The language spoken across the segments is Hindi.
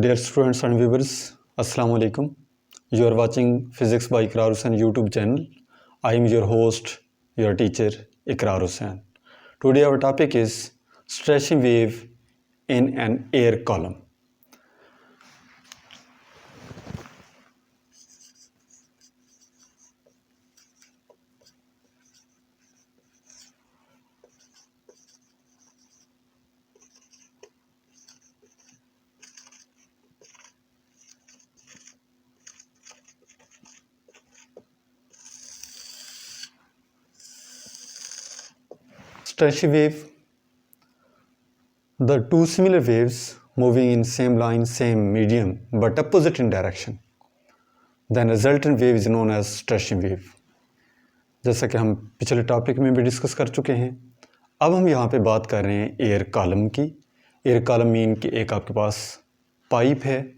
Dear students and viewers, Assalamu alaikum. You are watching Physics by Iqrar Hussain YouTube channel. I am your host, your teacher Iqrar Hussain. Today our topic is stretching wave in an air column. Stretching wave, the two similar waves moving in same line, same medium, but opposite in direction. Then resultant wave is known as stretching wave. जैसा कि हम पिछले टॉपिक में भी डिस्कस कर चुके हैं, अब हम यहाँ पे बात कर रहे हैं एयर कॉलम की. एयर कॉलम मीन कि एक आपके पास पाइप है,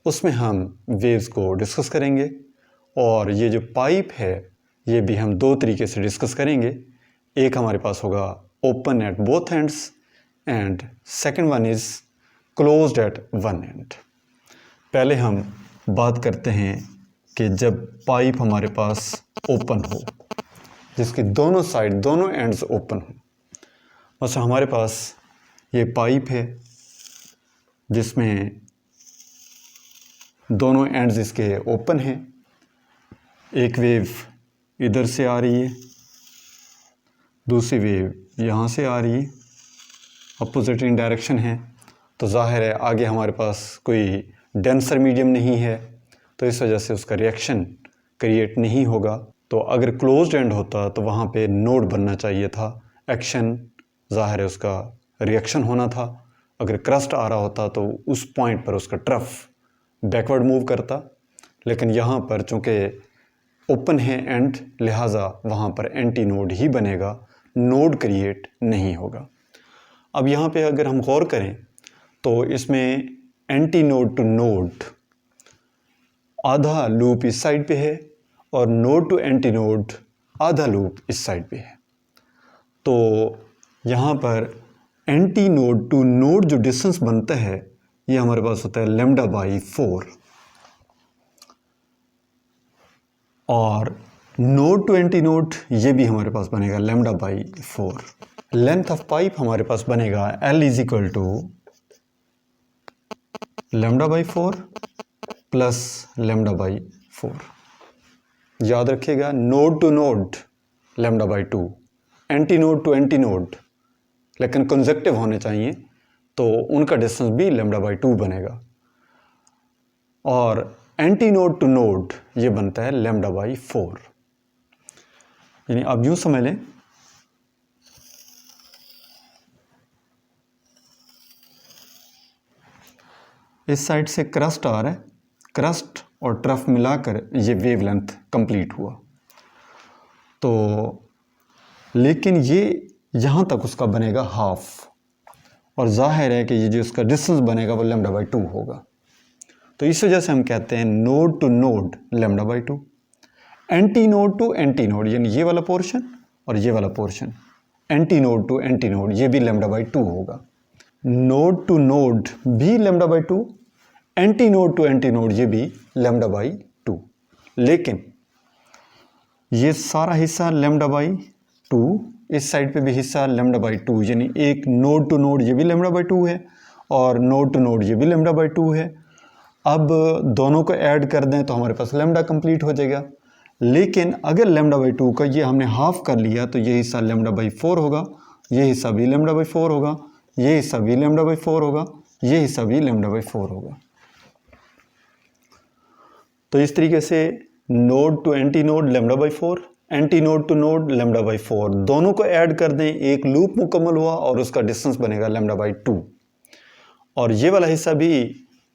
उसमें हम वेव्स को डिस्कस करेंगे. और ये जो पाइप है ये भी हम दो तरीके से डिस्कस करेंगे. एक हमारे पास होगा open at both ends and second one is closed at one and. पहले हम बात करते हैं कि जब पाइप हमारे पास ओपन हो, जिसकी दोनों साइड दोनों एंड्स ओपन हो. बस हमारे पास ये पाइप है जिसमें दोनों एंड्स इसके ओपन हैं. एक वेव इधर से आ रही है, दूसरी वेव यहाँ से आ रही है, अपोजिट इन डायरेक्शन है. तो जाहिर है आगे हमारे पास कोई डेंसर मीडियम नहीं है, तो इस वजह से उसका रिएक्शन क्रिएट नहीं होगा. तो अगर क्लोज्ड एंड होता तो वहाँ पे नोड बनना चाहिए था, एक्शन जाहिर है उसका रिएक्शन होना था. अगर क्रस्ट आ रहा होता तो उस पॉइंट पर उसका ट्रफ बैकवर्ड मूव करता, लेकिन यहाँ पर चूँकि ओपन है एंड, लिहाजा वहाँ पर एंटी नोड ही बनेगा, नोड क्रिएट नहीं होगा. अब यहाँ पे अगर हम गौर करें तो इसमें एंटी नोड टू नोड आधा लूप इस साइड पे है और नोड टू एंटी नोड आधा लूप इस साइड पे है. तो यहाँ पर एंटी नोड टू नोड जो डिस्टेंस बनता है ये हमारे पास होता है लैम्डा बाई 4, और नोड टू एंटी नोड ये भी हमारे पास बनेगा lambda by 4. Length of pipe हमारे पास बनेगा L is equal to lambda by 4 plus lambda by 4. याद रखिएगा, node to node lambda by 2, anti node to anti node, लेकिन कंसेक्टिव होने चाहिए तो उनका डिस्टेंस भी लैम्डा बाई 2 बनेगा. और एंटी नोड टू नोड ये बनता है लैम्डा बाई 4. यानी आप यूं समझ लें, इस साइड से क्रस्ट आ रहा है, क्रस्ट और ट्रफ मिलाकर ये वेवलेंथ कंप्लीट हुआ. तो लेकिन ये यहाँ तक उसका बनेगा हाफ, और जाहिर है कि ये जो इसका डिस्टेंस बनेगा वो लैम्डा बाई 2 होगा. तो इस वजह से हम कहते हैं node to node lambda by 2, anti node to anti node यानी ये वाला पोर्शन और ये वाला portion, anti node to anti node ये भी लैम्डा बाई 2 होगा. नोड टू नोड भी lambda by 2, anti node to anti node ये भी लैम्डा बाई 2. लेकिन ये सारा हिस्सा लैम्डा बाई 2, इस साइड पे भी हिस्सा लैम्डा बाई 2, यानी एक नोड टू नोड ये भी लैम्डा बाई 2 है और नोड टू नोड ये भी लैम्डा बाई 2 है. अब दोनों को ऐड कर दें तो हमारे पास लैम्डा कंप्लीट हो जाएगा. लेकिन अगर लैम्डा बाई 2 का ये हमने हाफ कर लिया तो ये हिस्सा लैम्डा बाई 4 होगा, ये हिस्सा भी लैम्डा बाई 4 होगा, ये हिस्सा भी लैम्डा बाई 4 होगा, ये हिस्सा भी लैम्डा बाई 4 होगा. तो इस तरीके से node to anti node lambda by 4, anti node to node lambda by 4, दोनों को ऐड कर दें, एक लूप मुकम्मल हुआ और उसका डिस्टेंस बनेगा लैम्डा बाई 2. और ये वाला हिस्सा भी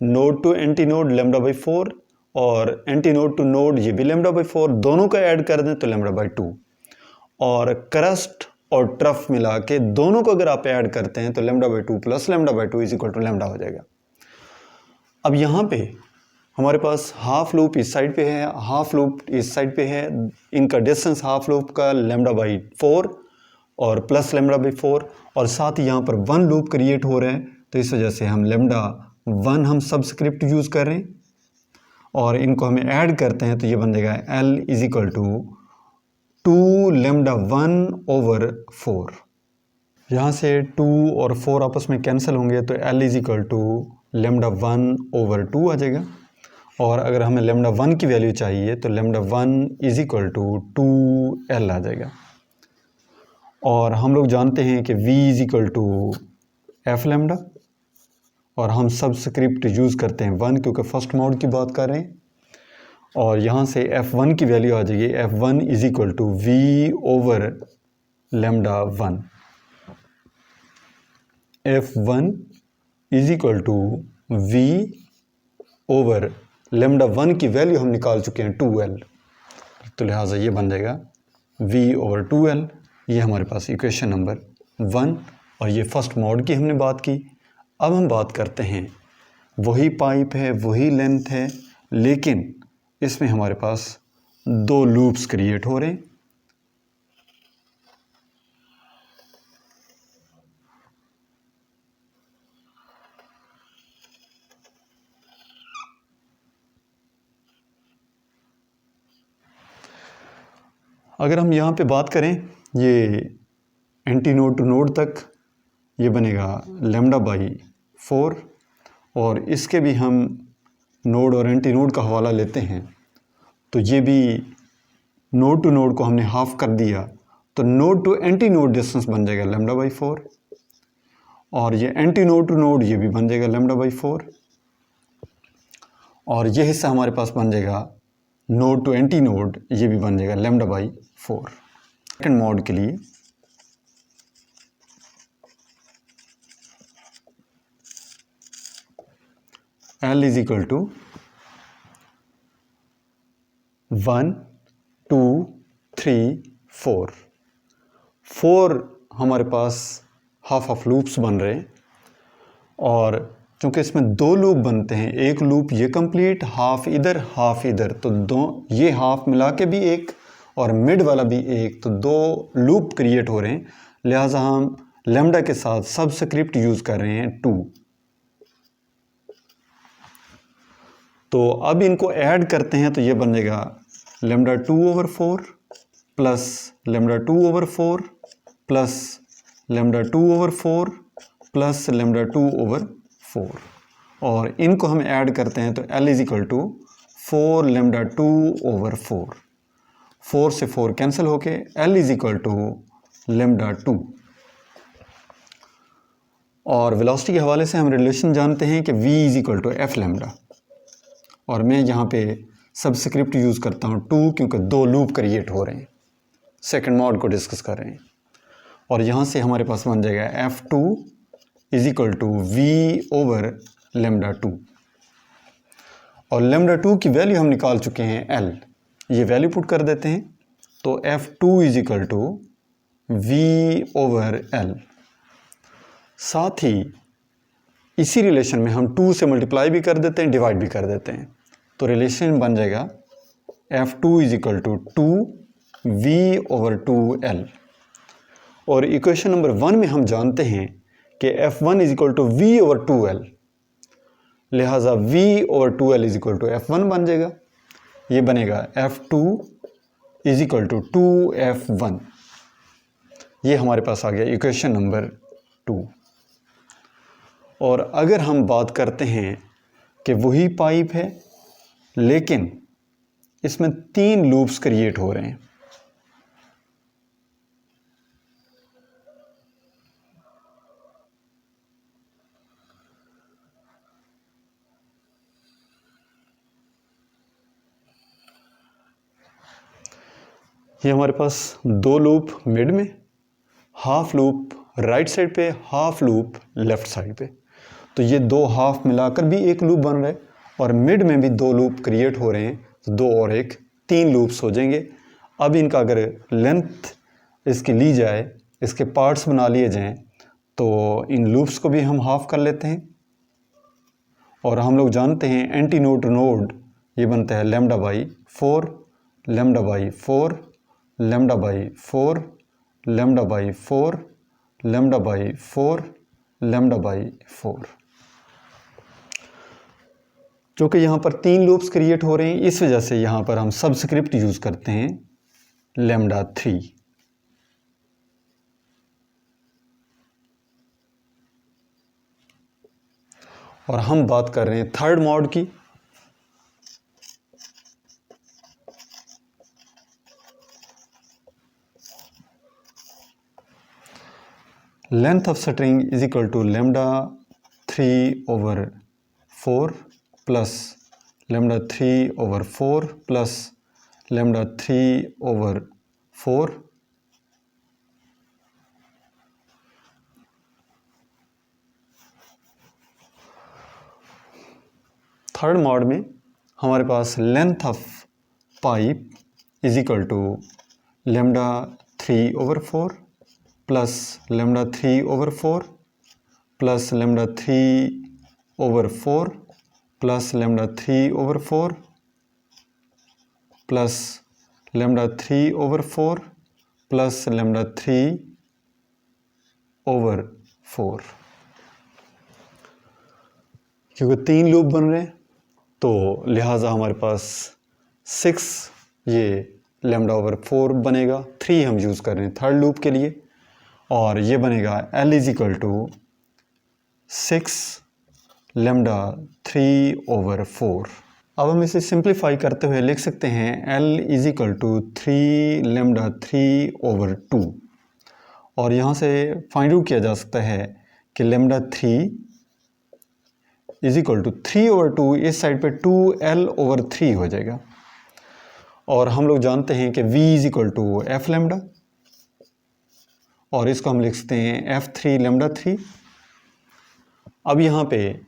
node to anti node lambda by 4 और एंटी नोड टू नोड ये भी लैम्डा बाई 4, दोनों को ऐड कर दें तो लैम्डा बाई 2. और क्रस्ट और ट्रफ मिला के दोनों को अगर आप ऐड करते हैं तो lambda by 2 plus lambda by 2 is equal to lambda हो जाएगा. अब यहाँ पे हमारे पास हाफ लूप इस साइड पे है, हाफ लूप इस साइड पे है, इनका डिस्टेंस हाफ लूप का लैम्डा बाई 4 और प्लस लैम्डा बाई 4, और साथ ही यहाँ पर वन लूप क्रिएट हो रहे हैं, तो इस वजह से हम लैम्डा 1 हम सबस्क्रिप्ट यूज़ कर रहे हैं और इनको हमें ऐड करते हैं तो ये बन जाएगा L is equal to 2 lambda 1 over 4। यहाँ से 2 और 4 आपस में कैंसिल होंगे तो L is equal to lambda 1 over 2 आ जाएगा। और अगर हमें लैम्डा 1 की वैल्यू चाहिए तो lambda 1 is equal to 2L आ जाएगा। और हम लोग जानते हैं कि V is equal to F lambda और हम सबस्क्रिप्ट यूज़ करते हैं 1 क्योंकि फर्स्ट मोड की बात कर रहे हैं। और यहाँ से F1 की वैल्यू आ जाएगी F1 is equal to V over lambda 1। F1 is equal to V over lambda 1 की वैल्यू हम निकाल चुके हैं 2L, तो लिहाजा ये बन जाएगा V ओवर 2L। ये हमारे पास इक्वेशन नंबर 1 और ये फर्स्ट मोड की हमने बात की। अब हम बात करते हैं, वही पाइप है, वही लेंथ है, लेकिन इसमें हमारे पास 2 लूप्स क्रिएट हो रहे हैं। अगर हम यहाँ पे बात करें, ये एंटी नोड टू नोड तक ये बनेगा लैम्डा बाई 4 और इसके भी हम नोड और एंटी नोड का हवाला लेते हैं तो ये भी नोड टू नोड को हमने हाफ कर दिया तो node to anti node distance बन जाएगा लैम्डा बाई 4 और ये एंटी नोड टू नोड ये भी बन जाएगा लैम्डा बाई 4 और ये हिस्सा हमारे पास बन जाएगा नोड टू एंटी नोड, ये भी बन जाएगा लैम्डा बाई 4। सेकेंड मोड के लिए L इज इक्वल टू 1 2 3 4। 4 हमारे पास हाफ ऑफ लूप्स बन रहे हैं और चूँकि इसमें 2 लूप बनते हैं, एक लूप ये कंप्लीट, हाफ इधर हाफ इधर, तो ये हाफ मिला के भी एक और मिड वाला भी एक, तो 2 लूप क्रिएट हो रहे हैं। लिहाजा हम लैम्डा के साथ सबस्क्रिप्ट यूज़ कर रहे हैं 2। तो अब इनको ऐड करते हैं तो ये बन जाएगा lambda 2 over 4 plus lambda 2 over 4 plus lambda 2 over 4 plus lambda 2 over 4 और इनको हम ऐड करते हैं तो L is equal to 4 lambda 2 over 4। 4 से 4 कैंसिल होके L is equal to lambda 2। और वेलोसिटी के हवाले से हम रिलेशन जानते हैं कि V is equal to F lambda और मैं यहाँ पे सबस्क्रिप्ट यूज़ करता हूँ 2 क्योंकि 2 लूप क्रिएट हो रहे हैं, सेकंड मॉड को डिस्कस कर रहे हैं। और यहाँ से हमारे पास बन जाएगा F2 is equal to V over lambda 2 और लैम्डा 2 की वैल्यू हम निकाल चुके हैं L, ये वैल्यू पुट कर देते हैं तो F2 is equal to V over L। साथ ही इसी रिलेशन में हम 2 से मल्टीप्लाई भी कर देते हैं, डिवाइड भी कर देते हैं, तो रिलेशन बन जाएगा F2 is equal to 2V over 2L। और इक्वेशन नंबर 1 में हम जानते हैं कि F1 is equal to V over 2L, लिहाजा V over 2L is equal to F1 बन जाएगा। ये बनेगा F2 is equal to 2F1। ये हमारे पास आ गया इक्वेशन नंबर 2। और अगर हम बात करते हैं कि वही पाइप है लेकिन इसमें 3 लूप्स क्रिएट हो रहे हैं, ये हमारे पास 2 लूप मिड में, हाफ लूप राइट साइड पे, हाफ लूप लेफ्ट साइड पे, तो ये 2 हाफ मिलाकर भी एक लूप बन रहा है और मिड में भी 2 लूप क्रिएट हो रहे हैं, तो 2 और 1 3 लूप्स हो जाएंगे। अब इनका अगर लेंथ इसकी ली जाए, इसके पार्ट्स बना लिए जाएं, तो इन लूप्स को भी हम हाफ कर लेते हैं। और हम लोग जानते हैं एंटी नोड टू नोड ये बनता है lambda by 4, lambda by 4, lambda by 4, lambda by 4, lambda by 4, lambda by 4। क्योंकि यहाँ पर 3 लूप्स क्रिएट हो रहे हैं, इस वजह से यहाँ पर हम सबस्क्रिप्ट यूज़ करते हैं लैम्डा 3। और हम बात कर रहे हैं थर्ड मॉड की। Length of string is equal to lambda 3/4 plus lambda 3/4 plus lambda 3/4 third mode में हमारे पास length of pipe is equal to lambda 3/4 plus lambda 3/4 plus lambda 3/4 plus lambda 3/4 plus lambda 3/4 plus lambda 3/4, क्योंकि 3 लूप बन रहे हैं तो लिहाजा हमारे पास 6 ये λ/4 बनेगा। 3 हम यूज़ कर रहे हैं थर्ड लूप के लिए, और ये बनेगा L इज इक्वल टू 6 λ/3/4। अब हम इसे सिंप्लीफाई करते हुए लिख सकते हैं L इज इक्वल टू 3 λ/3/2, और यहाँ से फाइंड आउट किया जा सकता है कि λ3 इज इक्वल टू 3/2, इस साइड पे 2L/3 हो जाएगा। और हम लोग जानते हैं कि V is equal to F lambda, और इसको हम लिख सकते हैं F3 λ3। अब यहाँ पे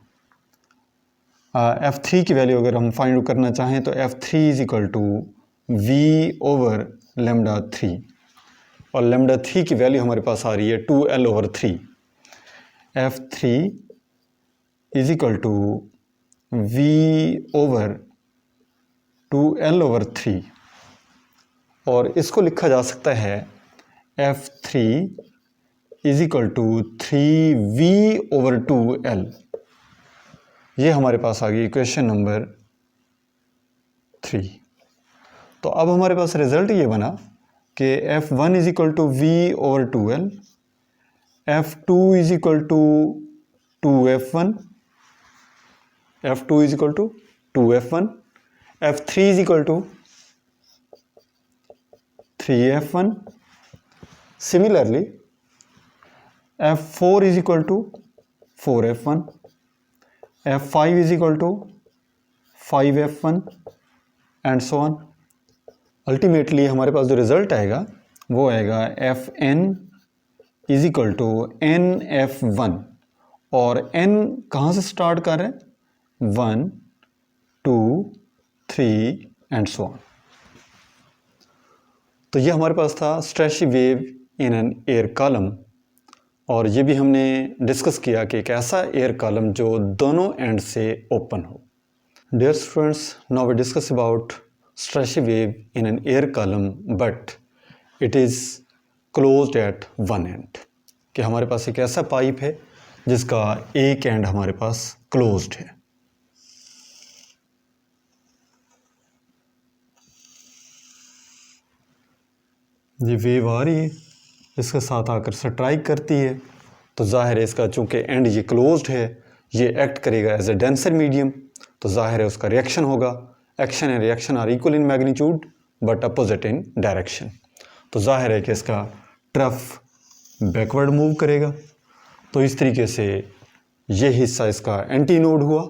F3 की वैल्यू अगर हम फाइंड आउट करना चाहें तो F3 is equal to V/λ3, और λ3 की वैल्यू हमारे पास आ रही है 2L/3। F3 is equal to V/2L/3, और इसको लिखा जा सकता है F3 is equal to 3V/2L। ये हमारे पास आ गई इक्वेशन नंबर 3। तो अब हमारे पास रिजल्ट ये बना कि F1 is equal to V/2L, F2 is equal to 2F1, F2 is equal to 2F1, F3 is equal to 3F1। Similarly F4 is equal to 4F1, F5 is equal to 5F1 and so on. Ultimately हमारे पास जो रिजल्ट आएगा वो आएगा Fn is equal to NF1, और n कहाँ से स्टार्ट कर रहे हैं? 1 2 3 एंड सो ऑन। तो ये हमारे पास था stretchy wave in an air column, और ये भी हमने डिस्कस किया कि एक ऐसा एयर कॉलम जो दोनों एंड से ओपन हो। Dear students, now we discuss about stretchy wave in an air column but it is closed at one end, कि हमारे पास एक ऐसा पाइप है जिसका एक एंड हमारे पास क्लोज्ड है। ये वेव आ रही है, इसके साथ आकर स्ट्राइक करती है, तो जाहिर है इसका चूँकि एंड ये क्लोज्ड है, ये एक्ट करेगा एज ए डेंसर मीडियम, तो जाहिर है उसका रिएक्शन होगा। Action and reaction are equal in magnitude but opposite in direction, तो जाहिर है कि इसका ट्रफ बैकवर्ड मूव करेगा। तो इस तरीके से ये हिस्सा इसका एंटी नोड हुआ,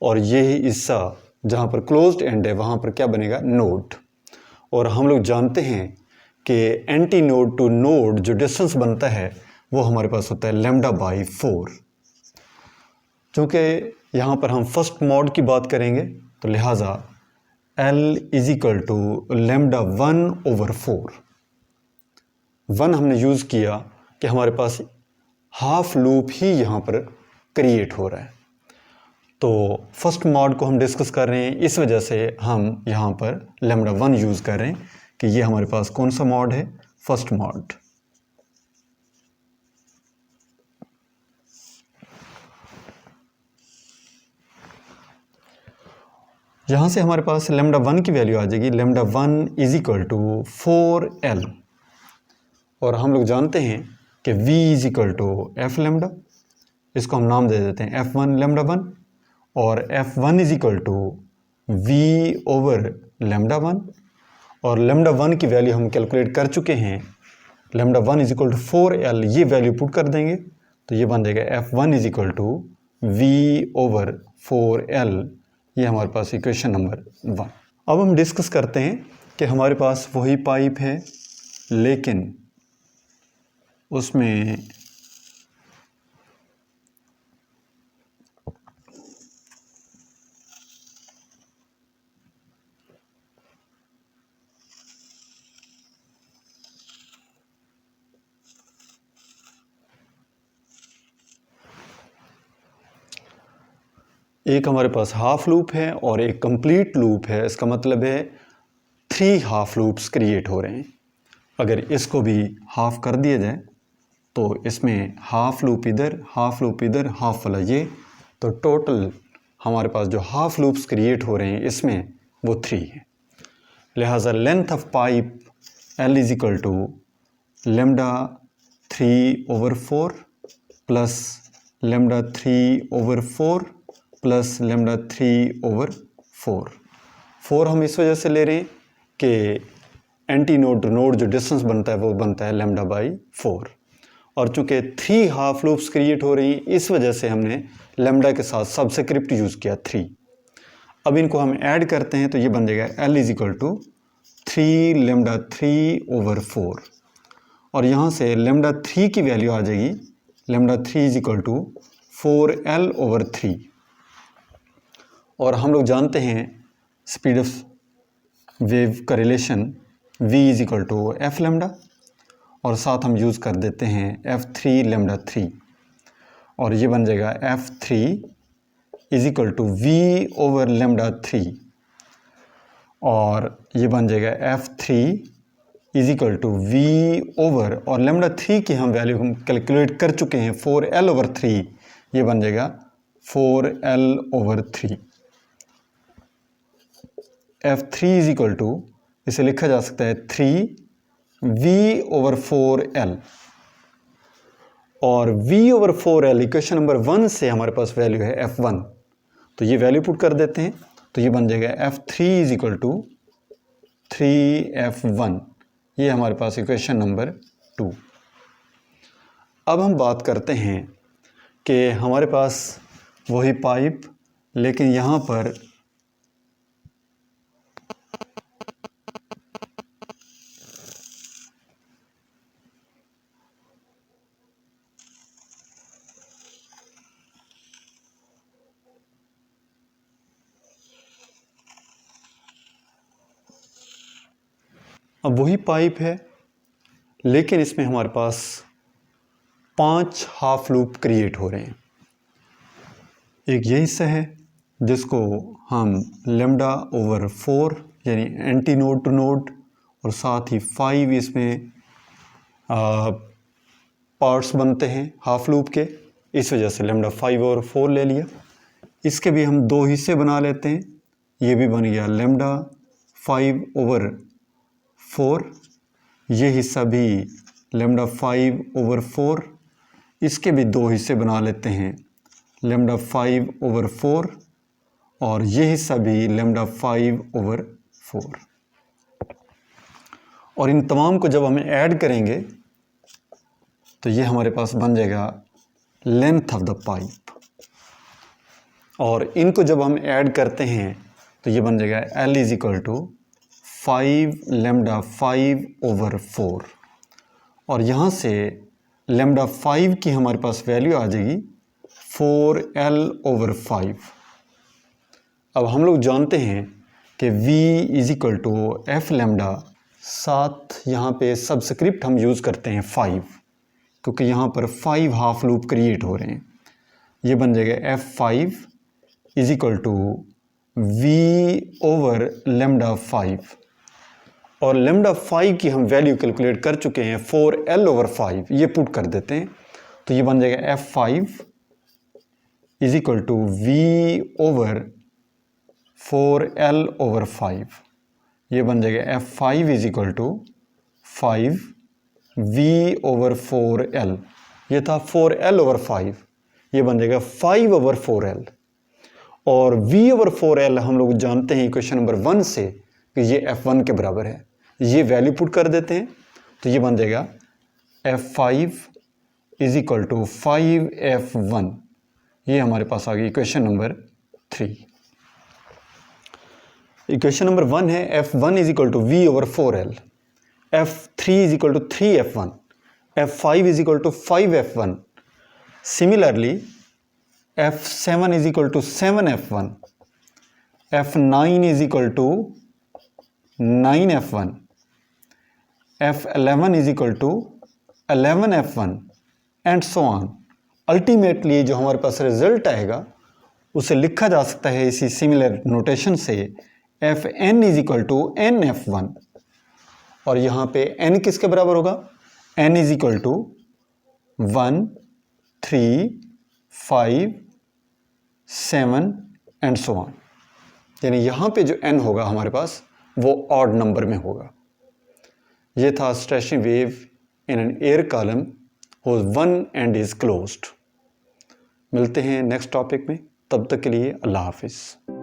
और ये हिस्सा जहाँ पर क्लोज्ड एंड है वहाँ पर क्या बनेगा? नोड। और हम लोग जानते हैं कि एंटी नोड टू नोड जो डिस्टेंस बनता है वो हमारे पास होता है λ/4। चूँकि यहाँ पर हम फर्स्ट मॉड की बात करेंगे तो लिहाजा L इज इक्वल टू λ1/4। 1 हमने यूज़ किया कि हमारे पास हाफ लूप ही यहाँ पर क्रिएट हो रहा है, तो फर्स्ट मॉड को हम डिस्कस कर रहे हैं, इस वजह से हम यहाँ पर λ1 यूज़ कर रहे हैं कि ये हमारे पास कौन सा मॉड है? First mod. यहाँ से हमारे पास लेमडा 1 की वैल्यू आ जाएगी, lambda 1 is equal to 4L, और हम लोग जानते हैं कि V is equal to F lambda, इसको हम नाम दे देते हैं F1 लेमडा 1, और F1 is equal to V over lambda 1, और लेमडा 1 की वैल्यू हम कैलकुलेट कर चुके हैं, lambda 1 is equal to 4L, ये वैल्यू पुट कर देंगे तो ये बन जाएगा F1 is equal to V over 4L, ये हमारे पास इक्वेशन नंबर 1। अब हम डिस्कस करते हैं कि हमारे पास वही पाइप है लेकिन उसमें एक हमारे पास हाफ लूप है और एक कंप्लीट लूप है। इसका मतलब है 3 हाफ लूप्स क्रिएट हो रहे हैं। अगर इसको भी हाफ कर दिया जाए तो इसमें हाफ लूप इधर, हाफ लूप इधर, हाफ वाला ये, तो टोटल हमारे पास जो हाफ लूप्स क्रिएट हो रहे हैं इसमें वो 3 है। लिहाजा length of pipe L is equal to lambda 3 over 4 plus lambda 3 over 4 plus lambda 3 over 4 हम इस वजह से ले रहे हैं कि एंटी नोड टू नोड जो डिस्टेंस बनता है वो बनता है लेमडा बाई 4, और चूंकि 3 हाफ लूप्स क्रिएट हो रही हैं इस वजह से हमने लेमडा के साथ सबस्क्रिप्ट यूज़ किया 3। अब इनको हम ऐड करते हैं तो ये बन जाएगा L is equal to 3 lambda 3 over 4, और यहाँ से लेमडा 3 की वैल्यू आ जाएगी, lambda 3 is equal to 4L over 3, और हम लोग जानते हैं स्पीड ऑफ वेव का relation V is equal to F lambda, और साथ हम यूज़ कर देते हैं F3 लेमडा 3, और ये बन जाएगा F3 is equal to V over lambda 3, और ये बन जाएगा F3 is equal to V over, और लेमडा 3 की हम वैल्यू हम कैलकुलेट कर चुके हैं 4L ओवर 3, ये बन जाएगा 4L over 3। F3 is equal to, इसे लिखा जा सकता है 3V ओवर 4L, और V over 4L equation number 1 से हमारे पास वैल्यू है F1, तो ये वैल्यू पुट कर देते हैं तो ये बन जाएगा F3 is equal to 3F1, ये हमारे पास इक्वेशन नंबर 2। अब हम बात करते हैं कि हमारे पास वही पाइप लेकिन यहाँ पर अब वही पाइप है लेकिन इसमें हमारे पास 5 हाफ लूप क्रिएट हो रहे हैं। एक ये हिस्सा है जिसको हम लेमडा ओवर 4 यानी एंटी नोड टू नोड, और साथ ही 5 इसमें पार्ट्स बनते हैं हाफ लूप के, इस वजह से लेमडा 5 ओवर 4 ले लिया। इसके भी हम 2 हिस्से बना लेते हैं, ये भी बन गया लेमडा 5 ओवर 4, ये हिस्सा भी लेमडा 5 ओवर 4, इसके भी 2 हिस्से बना लेते हैं लेमडा 5 ओवर 4, और ये हिस्सा भी लेमडा 5 ओवर 4, और इन तमाम को जब हम ऐड करेंगे तो ये हमारे पास बन जाएगा लेंथ ऑफ द पाइप, और इनको जब हम ऐड करते हैं तो ये बन जाएगा L is equal to 5 lambda 5 over 4, और यहाँ से लेमडा 5 की हमारे पास वैल्यू आ जाएगी 4L ओवर 5। अब हम लोग जानते हैं कि V is equal to F lambda, साथ यहाँ पे सबस्क्रिप्ट हम यूज़ करते हैं 5, क्योंकि यहाँ पर 5 हाफ लूप क्रिएट हो रहे हैं। ये बन जाएगा F5 is equal to V over lambda 5, और लेमडा 5 की हम वैल्यू कैलकुलेट कर चुके हैं 4L ओवर 5, ये पुट कर देते हैं तो ये बन जाएगा F5 is equal to V over 4L/5, ये बन जाएगा F5 is equal to 5V/4L, ये था 4L/5, ये बन जाएगा 5/4L। और V/4L हम लोग जानते हैं इक्वेशन नंबर 1 से कि ये F1 के बराबर है, ये वैल्यू पुट कर देते हैं तो ये बन जाएगा F5 is equal to 5F1, ये हमारे पास आ गई इक्वेशन नंबर 3। इक्वेशन नंबर 1 है F1 is equal to V/4L, F3 is equal to 3F1, F5 is equal to 5F1। Similarly F7 is equal to 7F1, F9 is equal to 9F1, F11 is equal to 11F1 and so on. Ultimately जो हमारे पास रिजल्ट आएगा उसे लिखा जा सकता है इसी सिमिलर नोटेशन से Fn is equal to nF1, और यहाँ पे n किसके बराबर होगा, n is equal to 1, 3, 5, 7 and so on. यानी यहाँ पे जो n होगा हमारे पास वो ऑड नंबर में होगा। ये था stretching wave in an air column whose one end is closed। मिलते हैं नेक्स्ट टॉपिक में, तब तक के लिए अल्लाह हाफिज़।